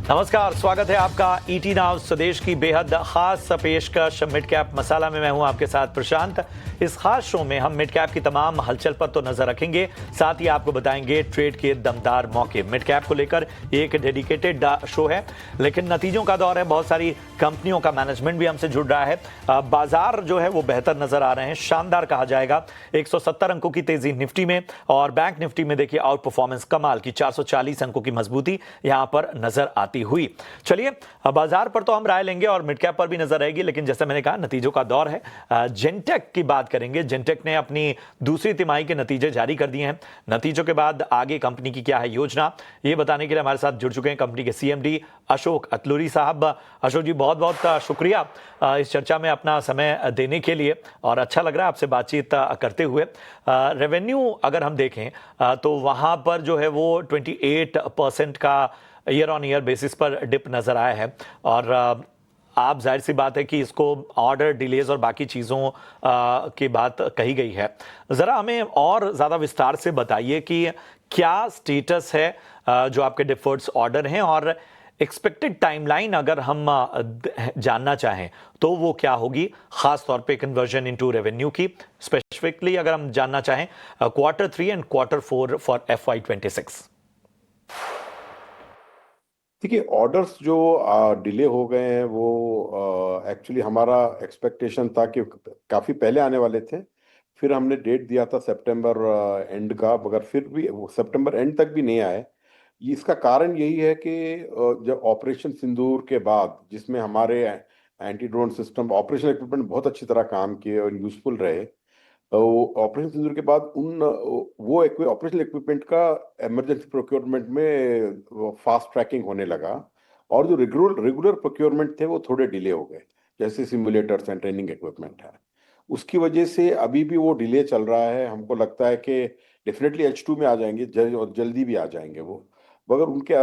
नमस्कार, स्वागत है आपका ईटी नाउ स्वदेश की बेहद खास पेशकश मिड कैप मसाला में। मैं हूं आपके साथ प्रशांत। इस खास शो में हम मिड कैप की तमाम हलचल पर तो नजर रखेंगे, साथ ही आपको बताएंगे ट्रेड के दमदार मौके। मिड कैप को लेकर एक डेडिकेटेड शो है, लेकिन नतीजों का दौर है। बहुत सारी कंपनियों का मैनेजमेंट भी हमसे जुड़ रहा है। बाजार जो है वो बेहतर नजर आ रहे हैं, शानदार कहा जाएगा। 170 अंकों की तेजी निफ्टी में और बैंक निफ्टी में देखिए आउट परफॉर्मेंस कमाल की 440 अंकों की मजबूती यहां पर नजर आती हुई। चलिए, बाजार पर तो हम राय लेंगे और मिड कैप पर भी नजर रहेगी, लेकिन जैसे मैंने कहा नतीजों का दौर है। जेनटेक की बात करेंगे। जेनटेक ने अपनी दूसरी तिमाही के नतीजे जारी कर दिए हैं। नतीजों के बाद आगे कंपनी की क्या है योजना, ये बताने के लिए हमारे साथ जुड़ चुके हैं कंपनी के सीएमडी अशोक अतलूरी साहब। अशोक जी, बहुत बहुत शुक्रिया इस चर्चा में अपना समय देने के लिए, और अच्छा लग रहा है आपसे बातचीत करते हुए। रेवेन्यू अगर हम देखें तो वहां पर जो है वो 28% का ईयर ऑन ईयर बेसिस पर डिप नजर आया है। और आप जाहिर सी बात है कि इसको ऑर्डर डिलेज और बाकी चीज़ों की बात कही गई है। ज़रा हमें और ज़्यादा विस्तार से बताइए कि क्या स्टेटस है जो आपके डिफर्ड्स ऑर्डर हैं, और एक्सपेक्टेड टाइमलाइन अगर हम जानना चाहें तो वो क्या होगी, खास तौर पे कन्वर्जन इनटू रेवेन्यू की। स्पेसिफिकली अगर हम जानना चाहें Q3 and Q4 for FY26। देखिए, ऑर्डर्स जो डिले हो गए हैं वो एक्चुअली हमारा एक्सपेक्टेशन था कि काफ़ी पहले आने वाले थे। फिर हमने डेट दिया था सितंबर एंड का, मगर फिर भी वो सितंबर एंड तक भी नहीं आए। इसका कारण यही है कि जब ऑपरेशन सिंदूर के बाद, जिसमें हमारे anti drone system operation equipment बहुत अच्छी तरह काम किए और यूजफुल रहे, ऑपरेशन सिंदूर के बाद वो ऑपरेशनल इक्विपमेंट का इमरजेंसी प्रोक्योरमेंट में फास्ट ट्रैकिंग होने लगा, और जो रेगुलर प्रोक्योरमेंट थे वो थोड़े डिले हो गए, जैसे सिमुलेटर्स एंड ट्रेनिंग इक्विपमेंट है। उसकी वजह से अभी भी वो डिले चल रहा है। हमको लगता है कि डेफिनेटली H2 में आ जाएंगे, जल्दी भी आ जाएंगे वो, मगर उनके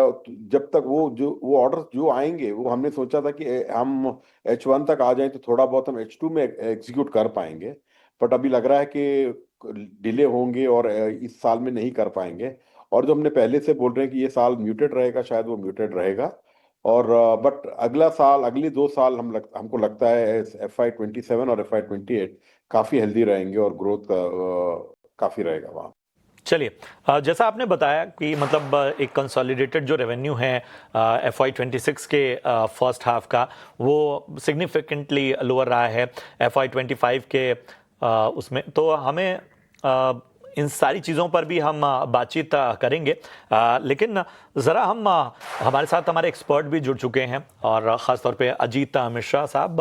जब तक वो ऑर्डर जो आएंगे, वो हमने सोचा था कि हम H1 तक आ जाएं तो थोड़ा बहुत हम H2 में एग्जीक्यूट कर पाएंगे, बट अभी लग रहा है कि डिले होंगे और इस साल में नहीं कर पाएंगे। और जो हमने पहले से बोल रहे हैं कि ये साल म्यूटेड रहेगा, शायद वो म्यूटेड रहेगा। और बट अगला साल, अगले 2 साल हमको लगता है FY27 और FY28 काफी हेल्दी रहेंगे और ग्रोथ काफी रहेगा वहाँ। चलिए, जैसा आपने बताया कि मतलब एक कंसोलिडेटेड जो रेवेन्यू है FY26 के फर्स्ट हाफ का, वो सिग्निफिकेंटली लोअर रहा है FY25 के उसमें। तो हमें इन सारी चीज़ों पर भी हम बातचीत करेंगे, लेकिन ज़रा हम हमारे साथ हमारे एक्सपर्ट भी जुड़ चुके हैं, और ख़ासतौर पे अजीत मिश्रा साहब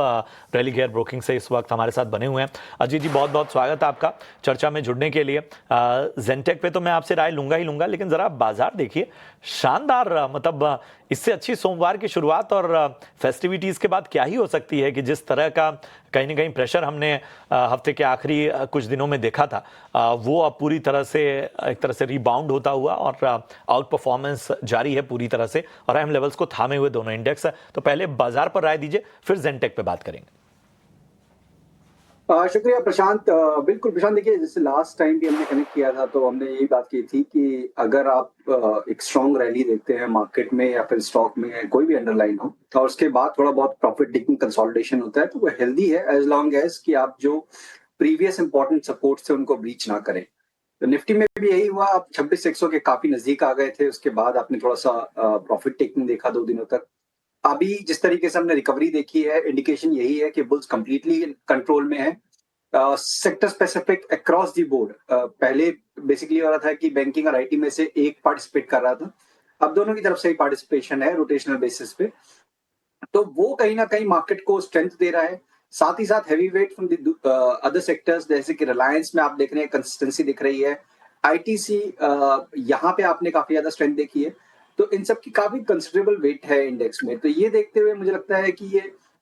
रैली गेयर ब्रोकिंग से इस वक्त हमारे साथ बने हुए हैं। अजीत जी, बहुत बहुत स्वागत है आपका चर्चा में जुड़ने के लिए। जेनटेक पे तो मैं आपसे राय लूंगा ही लूंगा, लेकिन ज़रा बाजार देखिए, शानदार मतलब इससे अच्छी सोमवार की शुरुआत और फेस्टिविटीज़ के बाद क्या ही हो सकती है कि जिस तरह का कहीं ना कहीं प्रेशर हमने हफ्ते के आखिरी कुछ दिनों में देखा था, वो अब पूरी तरह से एक तरह से रिबाउंड होता हुआ और आउट परफॉर्मेंस जारी है पूरी तरह से, और अहम लेवल्स को थामे हुए दोनों इंडेक्स। तो पहले बाजार पर राय दीजिए, फिर जेनटेक पे बात करेंगे। शुक्रिया प्रशांत। बिल्कुल प्रशांत, देखिए जैसे लास्ट टाइम भी हमने कनेक्ट किया था तो हमने यही बात की थी कि अगर आप एक स्ट्रॉन्ग रैली देखते हैं मार्केट में या फिर स्टॉक में, कोई भी अंडरलाइन हो, तो उसके बाद थोड़ा बहुत प्रॉफिट टेकिंग कंसोलिडेशन होता है, तो वो हेल्दी है एज लॉन्ग एज कि आप जो प्रीवियस इंपॉर्टेंट सपोर्ट थे उनको ब्रीच ना करें। तो निफ्टी में भी यही हुआ, आप 26,100 के काफी नजदीक आ गए थे, उसके बाद आपने थोड़ा सा प्रॉफिट टेकिंग देखा 2 दिनों तक। अभी जिस तरीके से हमने रिकवरी देखी है, इंडिकेशन यही है कि बुल्स कंप्लीटली कंट्रोल में है। Sector specific across the board, पहले बेसिकली हो रहा था कि बैंकिंग और आईटी में से एक पार्टिसिपेट कर रहा था, अब दोनों की तरफ से ही पार्टिसिपेशन है रोटेशनल बेसिस पे, तो वो कहीं ना कहीं मार्केट को स्ट्रेंथ दे रहा है। साथ ही साथ heavy weight from the other sectors, जैसे कि रिलायंस में आप देख रहे हैं कंसिस्टेंसी दिख रही है, आईटीसी यहाँ पे आपने काफी ज्यादा स्ट्रेंथ देखी है, तो इन सब की काफी कंसिडरेबल वेट है इंडेक्स में। तो ये देखते हुए मुझे लगता है कि ये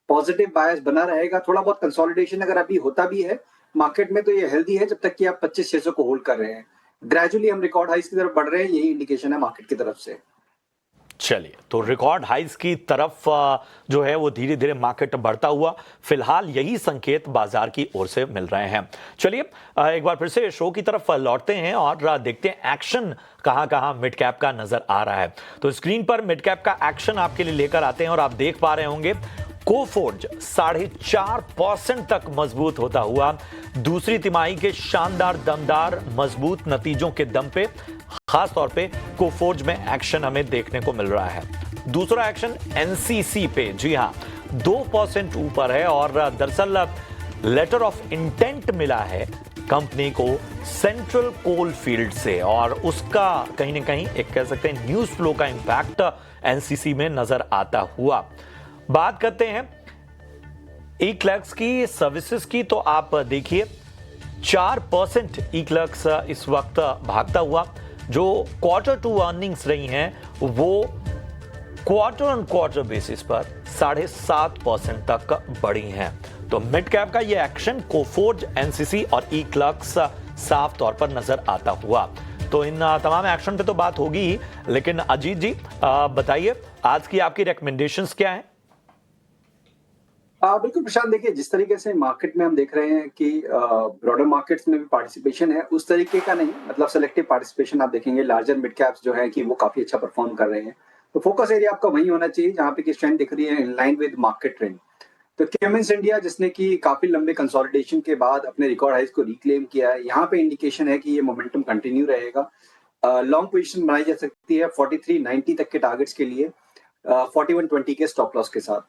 पॉजिटिव बायस बना रहेगा। थोड़ा बहुत कंसोलिडेशन अगर अभी होता भी है मार्केट में तो ये हेल्दी है, जब तक कि आप 25,600 को होल्ड कर रहे हैं। ग्रेजुअली हम रिकॉर्ड हाइस की तरफ बढ़ रहे हैं, यही इंडिकेशन है मार्केट की तरफ से। चलिए, तो रिकॉर्ड हाइज की तरफ जो है वो धीरे धीरे मार्केट बढ़ता हुआ फिलहाल यही संकेत बाजार की ओर से मिल रहे हैं। चलिए एक बार फिर से शो की तरफ लौटते हैं और देखते हैं एक्शन कहां कहां मिड कैप का नजर आ रहा है। तो स्क्रीन पर मिड कैप का एक्शन आपके लिए लेकर आते हैं और आप देख पा रहे होंगे कोफोर्ज 4.5% तक मजबूत होता हुआ दूसरी तिमाही के शानदार दमदार मजबूत नतीजों के दम पे खास तौर पे कोफोर्ज में एक्शन हमें देखने को मिल रहा है। दूसरा एक्शन एनसीसी पे, जी हां 2% ऊपर है और दरअसल लेटर ऑफ इंटेंट मिला है कंपनी को सेंट्रल कोल फील्ड से और उसका कहीं ना कहीं एक कह सकते हैं न्यूज फ्लो का इंपैक्ट एनसीसी में नजर आता हुआ। बात करते हैं ई-क्लर्क्स की सर्विसेज की, तो आप देखिए 4% ई-क्लर्क्स इस वक्त भागता हुआ। जो क्वार्टर टू अर्निंग्स रही हैं वो क्वार्टर ऑन क्वार्टर बेसिस पर 7.5% तक बढ़ी हैं। तो मिड कैप का ये एक्शन कोफोर्ज, एनसीसी और ई-क्लर्क्स साफ तौर पर नजर आता हुआ। तो इन तमाम एक्शन पे तो बात होगी ही, लेकिन अजीत जी बताइए आज की आपकी रिकमेंडेशंस क्या है? बिल्कुल प्रशांत, देखिए जिस तरीके से मार्केट में हम देख रहे हैं कि ब्रॉडर मार्केट्स में भी पार्टिसिपेशन है, उस तरीके का नहीं, मतलब सेलेक्टिव पार्टिसिपेशन आप देखेंगे। लार्जर मिड कैप्स जो है कि वो काफी अच्छा परफॉर्म कर रहे हैं, तो फोकस एरिया आपका वही होना चाहिए जहां पे की स्ट्रेंथ दिख रही है in line with market trend. तो क्यूमेंस इंडिया जिसने कि काफी लंबे कंसोलिडेशन के बाद अपने रिकॉर्ड हाइज को रिक्लेम किया है, यहाँ पे इंडिकेशन है कि ये मोमेंटम कंटिन्यू रहेगा। लॉन्ग पोजीशन बनाई जा सकती है 4390 तक के टारगेट्स के लिए 4120 के स्टॉप लॉस के साथ।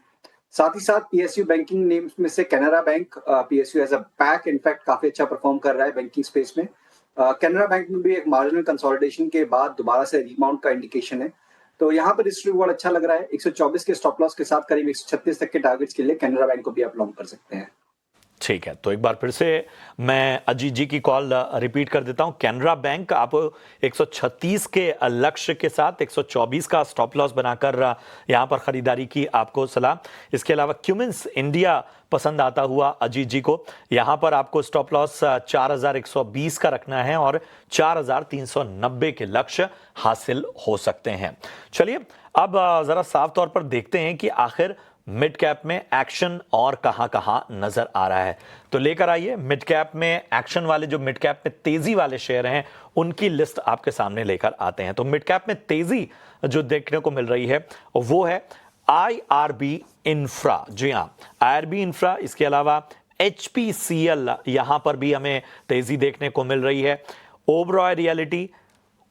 साथ ही साथ पीएसयू बैंकिंग नेम्स में से Canara bank, PSU as a pack in fact काफी अच्छा परफॉर्म कर रहा है बैंकिंग स्पेस में। कैनरा बैंक में भी एक मार्जिनल कंसोलिडेशन के बाद दोबारा से रीमाउंट का इंडिकेशन है, तो यहाँ पर रिस्क रिवॉर्ड अच्छा लग रहा है। 124 के स्टॉप लॉस के साथ करीब 136 तक के टारगेट्स के लिए कैनरा बैंक को भी आप लॉन्ग कर सकते हैं। ठीक है, तो एक बार फिर से मैं अजीत जी की कॉल रिपीट कर देता हूं। कैनरा बैंक आप 136 के लक्ष्य के साथ 124 का स्टॉप लॉस बनाकर यहां पर खरीदारी की आपको सलाह। इसके अलावा क्यूमेंस इंडिया पसंद आता हुआ अजीत जी को, यहां पर आपको स्टॉप लॉस 4120 का रखना है और 4390 के लक्ष्य हासिल हो सकते हैं। चलिए अब जरा साफ तौर पर देखते हैं कि आखिर मिड कैप में एक्शन और कहां नजर आ रहा है। तो लेकर आइए मिड कैप में एक्शन वाले, जो मिड कैप में तेजी वाले शेयर हैं उनकी लिस्ट आपके सामने लेकर आते हैं। तो मिड कैप में तेजी जो देखने को मिल रही है वो है IRB इंफ्रा, जी हां IRB इंफ्रा। इसके अलावा HPCL, यहां पर भी हमें तेजी देखने को मिल रही है। Oberoi realty,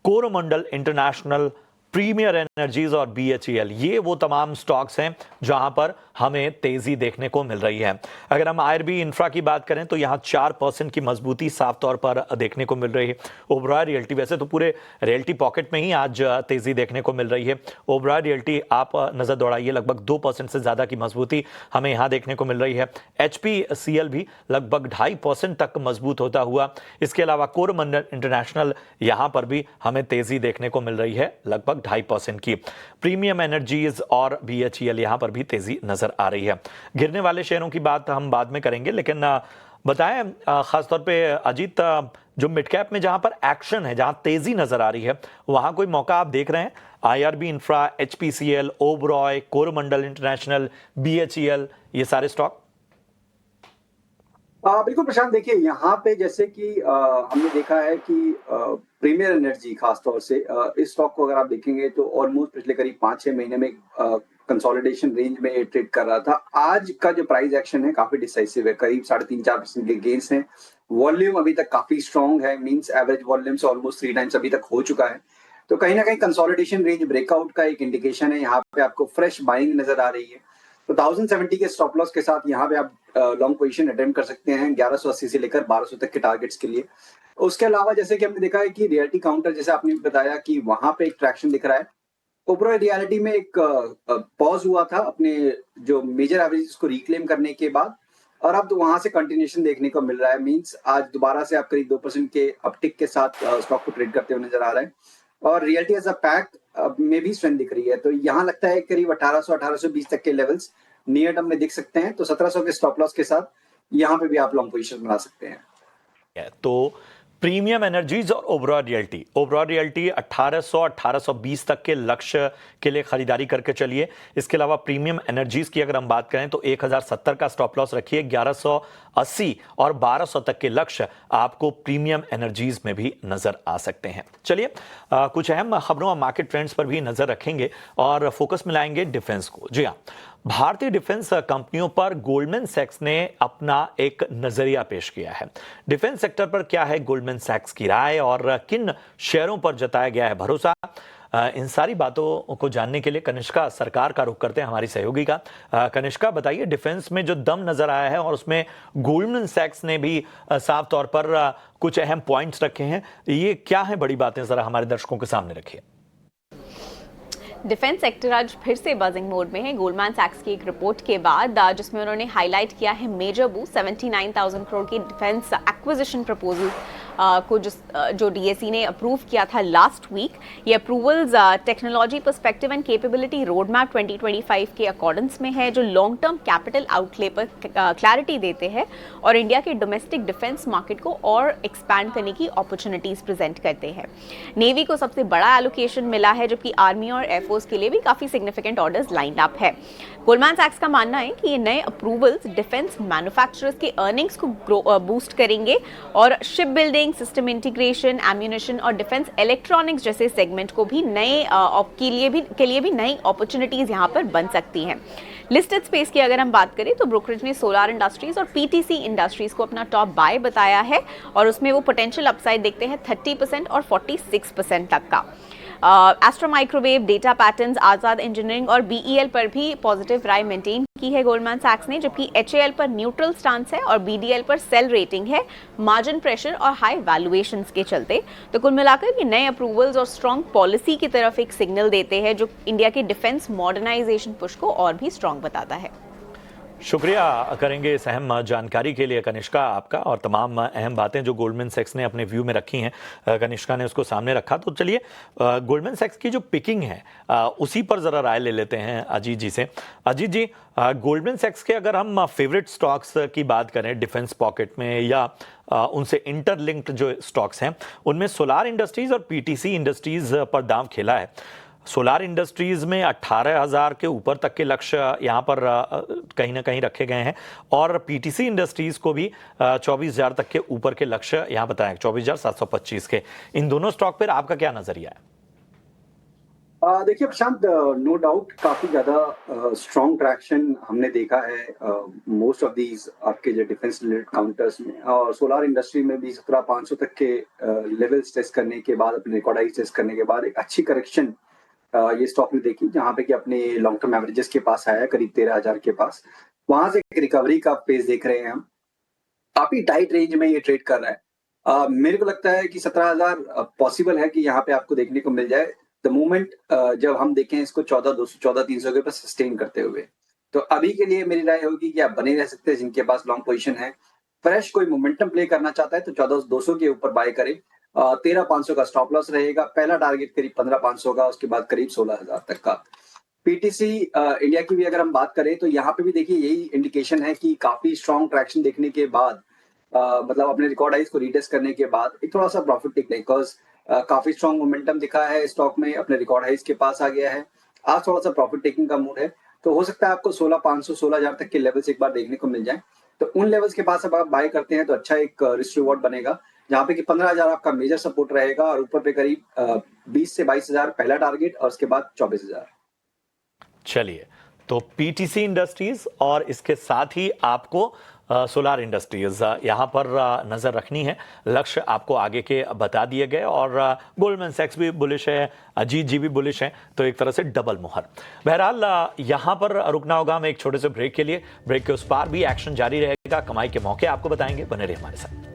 Coromandel international, premier energies और BHEL, ये वो तमाम स्टॉक्स हैं जहां पर हमें तेजी देखने को मिल रही है। अगर हम IRB इंफ्रा की बात करें तो यहां 4% की मजबूती साफ तौर पर देखने को मिल रही है। ओबरॉय रियल्टी, वैसे तो पूरे रियल्टी पॉकेट में ही आज तेजी देखने को मिल रही है। ओबरॉय रियल्टी आप नजर दौड़ाइए, लगभग 2% से ज्यादा की मजबूती हमें यहां देखने को मिल रही है। HPCL भी लगभग 2.5% तक मजबूत होता हुआ। इसके अलावा कोरोमंडल इंटरनेशनल, यहां पर भी हमें तेजी देखने को मिल रही है लगभग 2.5% की। प्रीमियम एनर्जीज और BHEL, यहां पर भी तेजी नजर आ रही है। गिरने वाले शेयरों की बात हम बाद में करेंगे, लेकिन बताएं खासतौर पे अजीत, जो मिड कैप में जहां पर एक्शन है, जहां तेजी नजर आ रही है, वहां कोई मौका आप देख रहे हैं? IRB infra, HPCL, Oberoi, Coromandel international, BHEL, ये सारे स्टॉक। बिल्कुल प्रशांत, देखिए यहाँ पे जैसे कि हमने देखा है कि प्रीमियर एनर्जी खास तौर से इस स्टॉक को अगर आप देखेंगे तो ऑलमोस्ट पिछले करीब 5-6 महीने में कंसोलिडेशन रेंज में ये ट्रेड कर रहा था। आज का जो प्राइस एक्शन है काफी डिसाइसिव है, करीब 3.5-4% के गेन्स हैं। वॉल्यूम अभी तक काफी स्ट्रॉन्ग है, मींस एवरेज वॉल्यूम से ऑलमोस्ट 3 टाइम्स अभी तक हो चुका है। तो कहीं ना कहीं कंसोलिडेशन रेंज ब्रेकआउट का एक इंडिकेशन है। यहाँ पे आपको फ्रेश बाइंग नजर आ रही है, तो 1070 के स्टॉप लॉस के साथ यहाँ पे आप लॉन्ग पोजीशन अटेम्प्ट कर सकते हैं 1180 से लेकर 1200 तक के टारगेट्स के लिए। उसके अलावा जैसे कि हमने देखा है कि रियलिटी काउंटर, जैसे आपने भी बताया कि वहां पे एक ट्रैक्शन दिख रहा है। ओबरॉय रियलिटी में एक पॉज हुआ था अपने जो मेजर एवरेजेस को रिक्लेम करने के बाद, और अब तो वहां से कंटिन्यूएशन देखने को मिल रहा है। मींस आज दोबारा से आप करीब 2% के अपटिक के साथ स्टॉक को ट्रेड करते हुए नजर आ रहा है, और रियलिटी एज अ पैक में भी स्ट्रेंथ दिख रही है। तो यहाँ लगता है करीब 1800-1820 तक के लेवल्स नियर टर्म में दिख सकते हैं। तो 1700 के स्टॉप लॉस के साथ यहाँ पे भी आप लॉन्ग पोजीशन बना सकते हैं। तो प्रीमियम एनर्जीज और ओबरॉय रियल्टी 1820 तक के लक्ष्य के लिए खरीदारी करके चलिए। इसके अलावा प्रीमियम एनर्जीज की अगर हम बात करें तो 1070 का स्टॉप लॉस रखिए। 1180 और 1200 तक के लक्ष्य आपको प्रीमियम एनर्जीज में भी नजर आ सकते हैं। चलिए कुछ अहम खबरों और मार्केट ट्रेंड्स पर भी नजर रखेंगे और फोकस मिलाएंगे डिफेंस को। जी हाँ, भारतीय डिफेंस कंपनियों पर गोल्डमैन सैक्स ने अपना एक नजरिया पेश किया है। डिफेंस सेक्टर पर क्या है गोल्डमैन सैक्स की राय और किन शेयरों पर जताया गया है भरोसा, इन सारी बातों को जानने के लिए कनिष्का सरकार का रुख करते हैं, हमारी सहयोगी का। कनिष्का, बताइए, डिफेंस में जो दम नजर आया है और उसमें गोल्डमैन सैक्स ने भी साफ तौर पर कुछ अहम पॉइंट्स रखे हैं, ये क्या है बड़ी बातें, जरा हमारे दर्शकों के सामने रखिए। डिफेंस सेक्टर आज फिर से बजिंग मोड में है गोल्डमैन सैक्स की एक रिपोर्ट के बाद, जिसमें उन्होंने हाईलाइट किया है मेजर बूस्ट 79,000 करोड़ की डिफेंस एक्विजिशन प्रपोजल को जो डीएसी ने अप्रूव किया था लास्ट वीक। ये approvals technology perspective and capability road map 2025 के अकॉर्डेंस में है, जो लॉन्ग टर्म कैपिटल आउटले पर क्लैरिटी देते हैं और इंडिया के डोमेस्टिक डिफेंस मार्केट को और एक्सपैंड करने की अपॉर्चुनिटीज प्रेजेंट करते हैं। नेवी को सबसे बड़ा एलोकेशन मिला है, जबकि आर्मी और एयरफोर्स के लिए भी काफी सिग्निफिकेंट ऑर्डर्स लाइन अप है। गोल्डमैन सैक्स का मानना है कि ये नए अप्रूवल्स डिफेंस मैन्युफैक्चरर्स के अर्निंग्स को बूस्ट करेंगे और ship building, system integration, ammunition और डिफेंस इलेक्ट्रॉनिक्स जैसे सेगमेंट को भी के लिए भी नई अपॉर्चुनिटीज यहां पर बन सकती हैं। लिस्टेड स्पेस की अगर हम बात करें तो ब्रोकरेज ने सोलार इंडस्ट्रीज और पीटीसी इंडस्ट्रीज को अपना टॉप बाय बताया है और उसमें वो पोटेंशियल अपसाइड देखते हैं 30% और 46% तक का। एस्ट्रो माइक्रोवेव, डेटा पैटर्न्स, आजाद इंजीनियरिंग और बीईएल पर भी पॉजिटिव राय मेंटेन की है गोल्डमैन सैक्स ने, जबकि एचएएल पर न्यूट्रल स्टांस है और बीडीएल पर सेल रेटिंग है मार्जिन प्रेशर और हाई वैल्यूएशंस के चलते। तो कुल मिलाकर ये नए अप्रूवल्स और स्ट्रॉन्ग पॉलिसी की तरफ एक सिग्नल देते हैं, जो इंडिया के डिफेंस मॉडर्नाइजेशन पुश को और भी स्ट्रॉन्ग बताता है। शुक्रिया करेंगे इस अहम जानकारी के लिए कनिष्का आपका, और तमाम अहम बातें जो गोल्डमैन सैक्स ने अपने व्यू में रखी हैं कनिष्का ने उसको सामने रखा। तो चलिए गोल्डमैन सैक्स की जो पिकिंग है उसी पर ज़रा राय ले लेते हैं अजीत जी से। अजीत जी, गोल्डमैन सैक्स के अगर हम फेवरेट स्टॉक्स की बात करें डिफेंस पॉकेट में या उनसे इंटरलिंक्ड जो स्टॉक्स हैं, उनमें सोलार इंडस्ट्रीज़ और पीटीसी इंडस्ट्रीज़ पर दांव खेला है। सोलार इंडस्ट्रीज में 18,000 के ऊपर तक के लक्ष्य यहाँ पर कहीं ना कहीं रखे गए हैं और पीटीसी इंडस्ट्रीज को भी 24,000 तक के ऊपर के लक्ष्य यहाँ बताए, 24,725 के। इन दोनों स्टॉक पर आपका क्या नजरिया है? देखिए प्रशांत, नो डाउट काफी ज्यादा स्ट्रॉन्ग ट्रैक्शन हमने देखा है मोस्ट ऑफ दीज आपके जो डिफेंस रिलेटेड काउंटर्स में, और सोलार इंडस्ट्री में भी 17,500 तक के लेवल्स टेस्ट करने के बाद, अपने रिकॉर्ड हाई टेस्ट करने के बाद एक अच्छी करेक्शन ये स्टॉक ने देखी, जहां पे कि अपने लॉन्ग टर्म एवरेजेस के पास आया, करीब 13,000 के पास। वहां से एक रिकवरी का पेस देख रहे हैं हम, काफी टाइट रेंज में ये ट्रेड कर रहा है। मेरे को लगता है कि 17,000 पॉसिबल है कि यहाँ पे आपको देखने को मिल जाए द मोमेंट जब हम देखें इसको 14,200 14,300 के ऊपर सस्टेन करते हुए। तो अभी के लिए मेरी राय होगी कि आप बने रह सकते हैं, जिनके पास लॉन्ग पोजीशन है। फ्रेश कोई मोमेंटम प्ले करना चाहता है तो 14,200 के ऊपर बाय करे। 13,500 का स्टॉप लॉस रहेगा, पहला टारगेट करीब 15,500 का, उसके बाद करीब 16,000 तक का। पीटीसी इंडिया की भी अगर हम बात करें तो यहाँ पे भी देखिए यही इंडिकेशन है कि काफी स्ट्रॉन्ग ट्रैक्शन देखने के बाद, मतलब अपने रिकॉर्ड हाइज को रीटेस्ट करने के बाद एक थोड़ा सा प्रॉफिट टिकने, बिकॉज काफी स्ट्रॉन्ग मोमेंटम दिखा है स्टॉक में, अपने रिकॉर्ड हाइज के पास आ गया है। आज थोड़ा सा प्रॉफिट टेकिंग का मूड है, तो हो सकता है आपको 16,500 16,000 तक के लेवल्स एक बार देखने को मिल जाए। तो उन लेवल्स के पास अब आप बाय करते हैं तो अच्छा एक रिस्क रिवॉर्ड बनेगा, जहाँ पे कि 15,000 आपका मेजर सपोर्ट रहेगा और ऊपर पे करीब 20 से 22,000 पहला टारगेट और उसके बाद 24,000। चलिए, तो पीटीसी इंडस्ट्रीज और इसके साथ ही आपको सोलार इंडस्ट्रीज यहाँ पर नजर रखनी है। लक्ष्य आपको आगे के बता दिए गए और गोल्डमैन सैक्स भी बुलिश है, अजीत जी भी बुलिश हैं, तो एक तरह से डबल मुहर। बहरहाल यहाँ पर रुकना होगा हमें एक छोटे से ब्रेक के लिए। ब्रेक के उस पार भी एक्शन जारी रहेगा, कमाई के मौके आपको बताएंगे, बने रहिए हमारे साथ।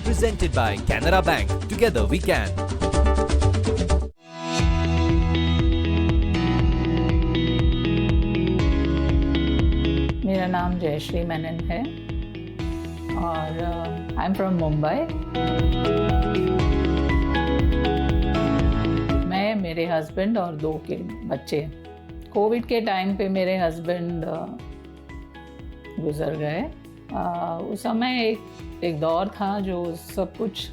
Presented by Canara Bank. Together we can. मेरा नाम जयश्री मेनन है और आई एम फ्रॉम मुंबई। मैं, मेरे हस्बैंड और 2 के बच्चे कोविड के टाइम पे मेरे हस्बैंड गुजर गए। उस समय एक दौर था जो सब कुछ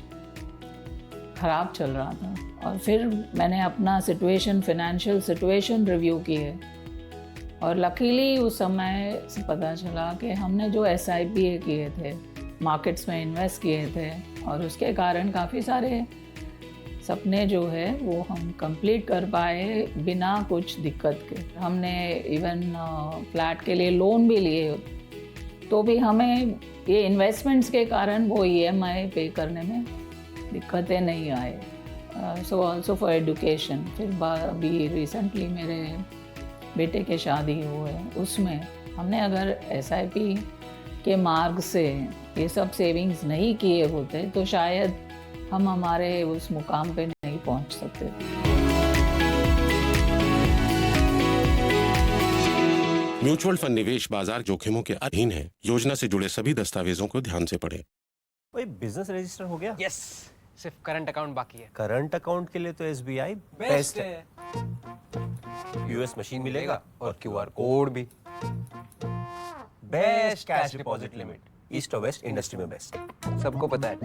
ख़राब चल रहा था, और फिर मैंने अपना फाइनेंशियल सिचुएशन रिव्यू की है, और लकीली उस समय से पता चला कि हमने जो SIP किए थे, मार्केट्स में इन्वेस्ट किए थे, और उसके कारण काफ़ी सारे सपने जो है वो हम कंप्लीट कर पाए बिना कुछ दिक्कत के। हमने इवन फ्लैट के लिए लोन भी लिए, तो भी हमें ये इन्वेस्टमेंट्स के कारण वो EMI पे करने में दिक्कतें नहीं आए। So also for education. फिर अभी रिसेंटली मेरे बेटे के शादी हुए, उसमें हमने अगर SIP के मार्ग से ये सब सेविंग्स नहीं किए होते तो शायद हम हमारे उस मुकाम पे नहीं पहुंच सकते। म्यूचुअल फंड निवेश बाजार जोखिमों के अधीन है। योजना से जुड़े सभी दस्तावेजों को ध्यान से पढ़ें। भाई बिजनेस रजिस्टर हो गया? यस, सिर्फ करंट अकाउंट बाकी है। करंट अकाउंट के लिए तो SBI बेस्ट है। US मशीन मिलेगा और QR कोड भी। Best cash deposit limit, east और वेस्ट इंडस्ट्री में बेस्ट। सबको पता है।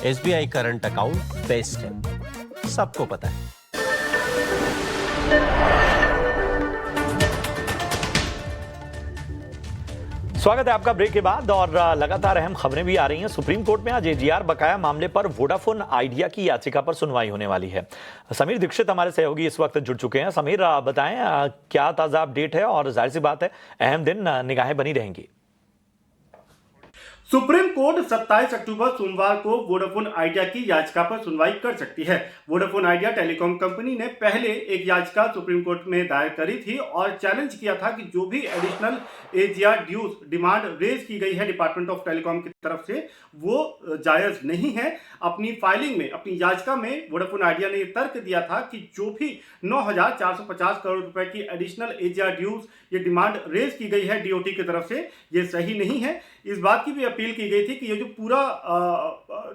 SBI करंट अकाउंट बेस्ट है, सबको पता है। स्वागत है आपका ब्रेक के बाद, और लगातार अहम खबरें भी आ रही हैं। सुप्रीम कोर्ट में आज AGR बकाया मामले पर वोडाफोन आइडिया की याचिका पर सुनवाई होने वाली है। समीर दीक्षित हमारे सहयोगी इस वक्त जुड़ चुके हैं। समीर, बताएं क्या ताज़ा अपडेट है, और जाहिर सी बात है अहम दिन निगाहें बनी रहेंगी। सुप्रीम कोर्ट 27 अक्टूबर सोमवार को वोडाफोन आइडिया की याचिका पर सुनवाई कर सकती है। वोडाफोन आइडिया टेलीकॉम कंपनी ने पहले एक याचिका सुप्रीम कोर्ट में दायर करी थी और चैलेंज किया था कि जो भी additional AGR dues demand raise की गई है डिपार्टमेंट ऑफ टेलीकॉम की तरफ से, वो जायज नहीं है। अपनी फाइलिंग में, अपनी याचिका में वोडाफोन आइडिया ने तर्क दिया था कि जो भी 9,450 करोड़ रुपए की एडिशनल AGR ड्यूज ये डिमांड रेज की गई है DOT की तरफ से, ये सही नहीं है। इस बात की भी अपील की गई थी कि ये जो पूरा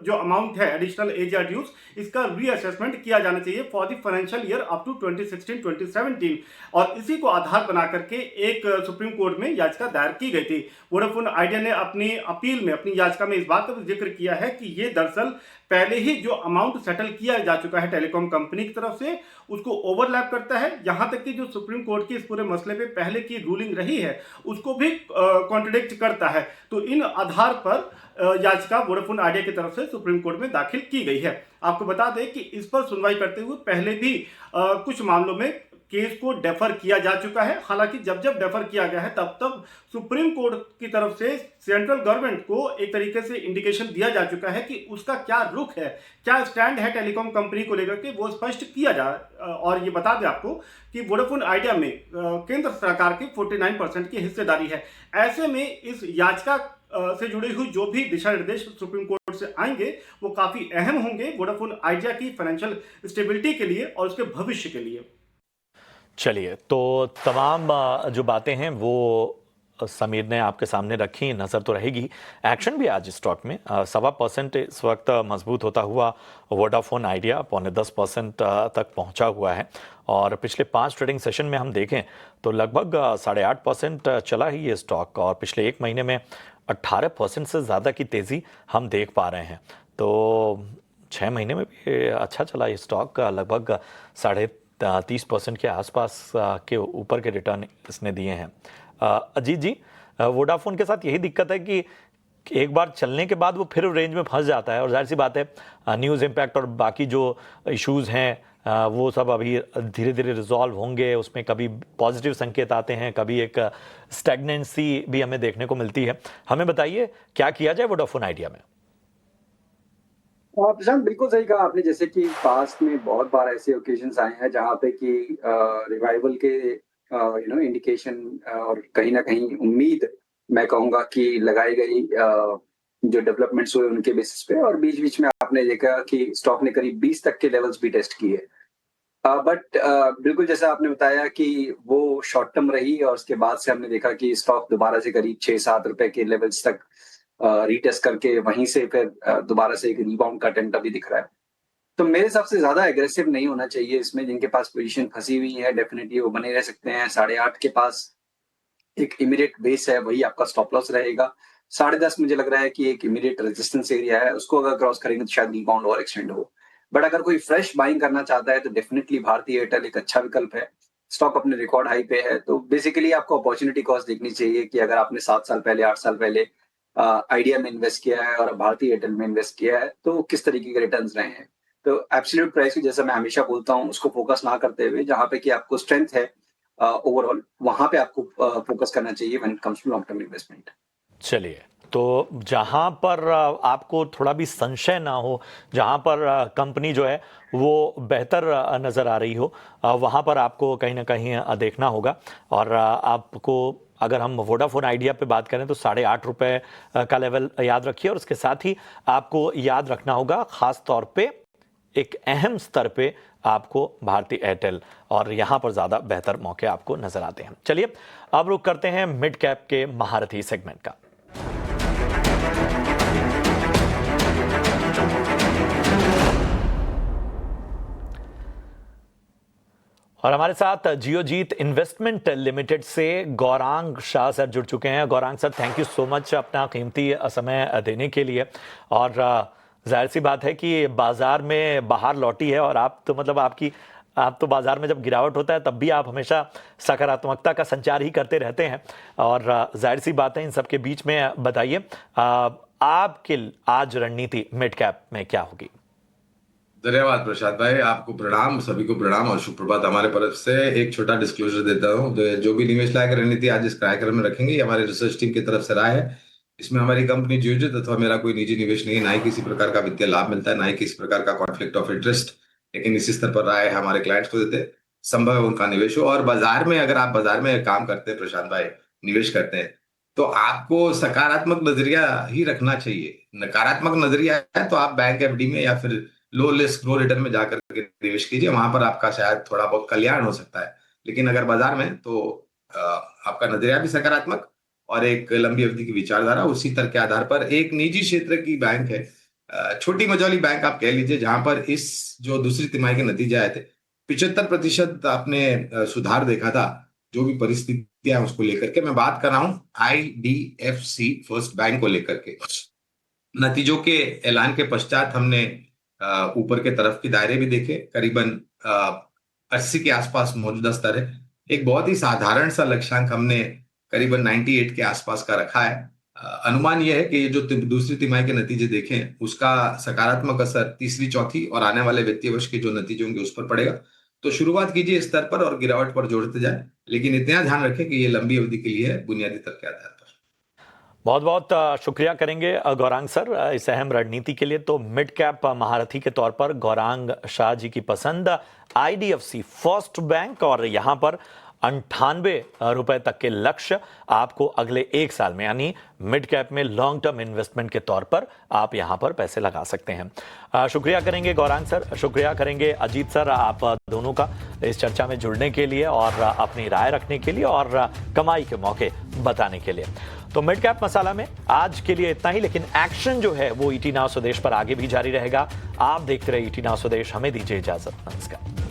जो अमाउंट है एडिशनल AGR ड्यूज, इसका रीअसेसमेंट किया जाना चाहिए for the financial year up to 2016-2017, और इसी को आधार बना करके एक सुप्रीम कोर्ट में याचिका दायर की गई थी। वोडाफोन आइडिया ने अपनी अपील में, अपनी याचिका में इस बात का जिक्र किया है कि ये दरअसल पहले ही जो अमाउंट सेटल किया जा चुका है टेलीकॉम कंपनी की तरफ से, उसको ओवरलैप करता है। यहां तक कि जो सुप्रीम कोर्ट की इस पूरे मसले पे पहले की रूलिंग रही है उसको भी कॉन्ट्रडिक्ट करता है। तो इन आधार पर याचिका वोडाफोन आइडिया की तरफ से सुप्रीम कोर्ट में दाखिल की गई है। आपको बता दें कि इस पर सुनवाई करते हुए पहले भी कुछ मामलों में केस को डेफर किया जा चुका है। हालांकि जब डेफर किया गया है तब सुप्रीम कोर्ट की तरफ से सेंट्रल गवर्नमेंट को एक तरीके से इंडिकेशन दिया जा चुका है कि उसका क्या रुख है, क्या स्टैंड है टेलीकॉम कंपनी को लेकर के, वो स्पष्ट किया जा। और ये बता दें आपको कि वोडाफोन आइडिया में केंद्र सरकार की 49% की हिस्सेदारी है। ऐसे में इस याचिका से जुड़ी हुई जो भी दिशा निर्देश सुप्रीम कोर्ट से आएंगे वो काफी अहम होंगे वोडाफोन आइडिया की फाइनेंशियल स्टेबिलिटी के लिए और उसके भविष्य के लिए। चलिए, तो तमाम जो बातें हैं वो समीर ने आपके सामने रखी, नज़र तो रहेगी। एक्शन भी आज स्टॉक में 1.25% इस वक्त मजबूत होता हुआ वोडाफोन आइडिया 0.9% तक पहुंचा हुआ है, और पिछले 5 ट्रेडिंग सेशन में हम देखें तो लगभग 8.5% चला ही ये स्टॉक, और पिछले एक महीने में 18% से ज़्यादा की तेज़ी हम देख पा रहे हैं। तो 6 महीने में भी अच्छा चला ये स्टॉक, लगभग 30% के आसपास के ऊपर के रिटर्न इसने दिए हैं। अजीत जी, वोडाफोन के साथ यही दिक्कत है कि एक बार चलने के बाद वो फिर रेंज में फंस जाता है, और जाहिर सी बात है न्यूज़ इम्पैक्ट और बाकी जो इश्यूज़ हैं वो सब अभी धीरे धीरे रिजॉल्व होंगे। उसमें कभी पॉजिटिव संकेत आते हैं, कभी एक स्टैग्नेंसी भी हमें देखने को मिलती है। हमें बताइए क्या किया जाए वोडाफोन आइडिया में? प्रशांत, बिल्कुल सही कहा आपने। जैसे कि पास्ट में बहुत बार ऐसे ओकेजन्स आए हैं जहां पे कि रिवाइवल के इंडिकेशन और कहीं ना कहीं उम्मीद, मैं कहूंगा कि लगाई गई जो डेवलपमेंट्स हुए उनके बेसिस पे, और बीच बीच में आपने देखा कि स्टॉक ने करीब 20 तक के लेवल्स भी टेस्ट किए। बट बिल्कुल जैसा आपने बताया कि वो शॉर्ट टर्म रही, और उसके बाद से हमने देखा कि स्टॉक दोबारा से करीब 6-7 रुपए के लेवल्स तक रीटेस्ट करके वहीं से फिर दोबारा से एक रीबाउंड का अटेम्प्ट अभी दिख रहा है। तो मेरे हिसाब से ज्यादा एग्रेसिव नहीं होना चाहिए इसमें। जिनके पास पोजीशन फंसी हुई है डेफिनेटली वो बने रह सकते हैं। 8.5 के पास एक इमीडिएट बेस है, वही आपका स्टॉप लॉस रहेगा। 10.5 मुझे लग रहा है कि एक इमीडिएट रेजिस्टेंस एरिया है, उसको अगर क्रॉस करेंगे तो शायद रिबाउंड और एक्सटेंड हो। बट अगर कोई फ्रेश बाइंग करना चाहता है तो डेफिनेटली भारतीय एयरटेल एक अच्छा विकल्प है। स्टॉक अपने रिकॉर्ड हाई पे है, तो बेसिकली आपको अपॉर्चुनिटी कॉस्ट देखनी चाहिए कि अगर आपने 7 साल पहले 8 साल पहले आइडिया में इन्वेस्ट किया है और भारतीय एयरटेल में इन्वेस्ट किया है तो किस तरीके के रिटर्न्स रहे हैं। तो एब्सोल्यूट प्राइस की, जैसा मैं हमेशा बोलता हूँ, उसको फोकस ना करते हुए जहां पे कि आपको स्ट्रेंथ है ओवरऑल, वहां पे आपको फोकस करना चाहिए when it comes to long term investment. चलिए, तो जहां पर आपको थोड़ा भी संशय ना हो, जहां पर कंपनी जो है वो बेहतर नज़र आ रही हो, वहां पर आपको कहीं ना कहीं देखना होगा। और आपको अगर हम वोडाफोन आइडिया पे बात करें तो 8.5 रुपये का लेवल याद रखिए। और उसके साथ ही आपको याद रखना होगा ख़ास तौर पे एक अहम स्तर पे आपको भारतीय एयरटेल, और यहाँ पर ज़्यादा बेहतर मौके आपको नज़र आते हैं। चलिए अब रुक करते हैं मिड कैप के महारथी सेगमेंट का। और हमारे साथ जियोजीत इन्वेस्टमेंट लिमिटेड से गौरांग शाह सर जुड़ चुके हैं। Gaurang sir, thank you so much अपना कीमती समय देने के लिए। और जाहिर सी बात है कि बाजार में बाहर लौटी है, और आप तो बाजार में जब गिरावट होता है तब भी आप हमेशा सकारात्मकता का संचार ही करते रहते हैं। और जाहिर सी बात है, इन सब के बीच में बताइए आपकी आज रणनीति मिड कैप में क्या होगी? धन्यवाद प्रशांत भाई, आपको प्रणाम, सभी को प्रणाम और सुप्रभात। हमारे तरफ से एक छोटा डिस्क्लोजर देता हूँ। जो भी निवेश लायक रणनीति आज इस कार्यक्रम में रखेंगे, ये हमारे रिसर्च टीम की तरफ से राय है। इसमें हमारी कंपनी जियोजीत अथवा मेरा कोई निजी निवेश नहीं है, ना ही किसी प्रकार का वित्तीय लाभ मिलता है, ना ही किसी प्रकार का कॉन्फ्लिक्ट ऑफ इंटरेस्ट। लेकिन इसी स्तर पर राय हमारे क्लाइंट्स को देते, संभव है उनका निवेश हो। और बाजार में अगर आप बाजार में काम करते हैं प्रशांत भाई, निवेश करते हैं, तो आपको सकारात्मक नजरिया ही रखना चाहिए। नकारात्मक नजरिया है तो आप बैंक एफडी में या फिर लो रिस्क लो रिटर्न में जाकर के निवेश कीजिए, वहां पर आपका शायद थोड़ा बहुत कल्याण हो सकता है। लेकिन अगर बाजार में, तो आपका नजरिया भी सकारात्मक और एक लंबी अवधि की विचारधारा, उसी तरह के आधार पर एक निजी क्षेत्र की बैंक है, छोटी मझौली बैंक आप कह लीजिए, जहां पर इस जो दूसरी तिमाही के नतीजे आए थे 75% आपने सुधार देखा था। जो भी परिस्थितियां उसको लेकर के मैं बात कर रहा हूं, IDFC फर्स्ट बैंक को लेकर के नतीजों के ऐलान के पश्चात हमने ऊपर के तरफ के दायरे भी देखे, करीबन 80 के आसपास मौजूदा स्तर है। एक बहुत ही साधारण सा लक्ष्यांक हमने करीबन 98 के आसपास का रखा है। अनुमान यह है कि ये जो दूसरी तिमाही के नतीजे देखें, उसका सकारात्मक असर तीसरी, चौथी और आने वाले वित्तीय वर्ष के जो नतीजे होंगे उस पर पड़ेगा। तो शुरुआत कीजिए स्तर पर और गिरावट पर जोड़ते जाए, लेकिन इतना ध्यान रखें कि ये लंबी अवधि के लिए है, बुनियादी तर्क के आधार पर। बहुत बहुत शुक्रिया करेंगे गौरांग सर इस अहम रणनीति के लिए। तो मिड कैप महारथी के तौर पर गौरांग शाह जी की पसंद IDFC फर्स्ट बैंक, और यहाँ पर 98 रुपए तक के लक्ष्य आपको अगले 1 साल में, यानी मिड कैप में लॉन्ग टर्म इन्वेस्टमेंट के तौर पर आप यहां पर पैसे लगा सकते हैं। शुक्रिया करेंगे गौरांग सर, शुक्रिया करेंगे अजीत सर, आप दोनों का इस चर्चा में जुड़ने के लिए और अपनी राय रखने के लिए और कमाई के मौके बताने के लिए। तो मिड कैप मसाला में आज के लिए इतना ही, लेकिन एक्शन जो है वो ET Now स्वदेश पर आगे भी जारी रहेगा। आप देखते रहिए ET Now स्वदेश। हमें दीजिए इजाजत, नमस्कार।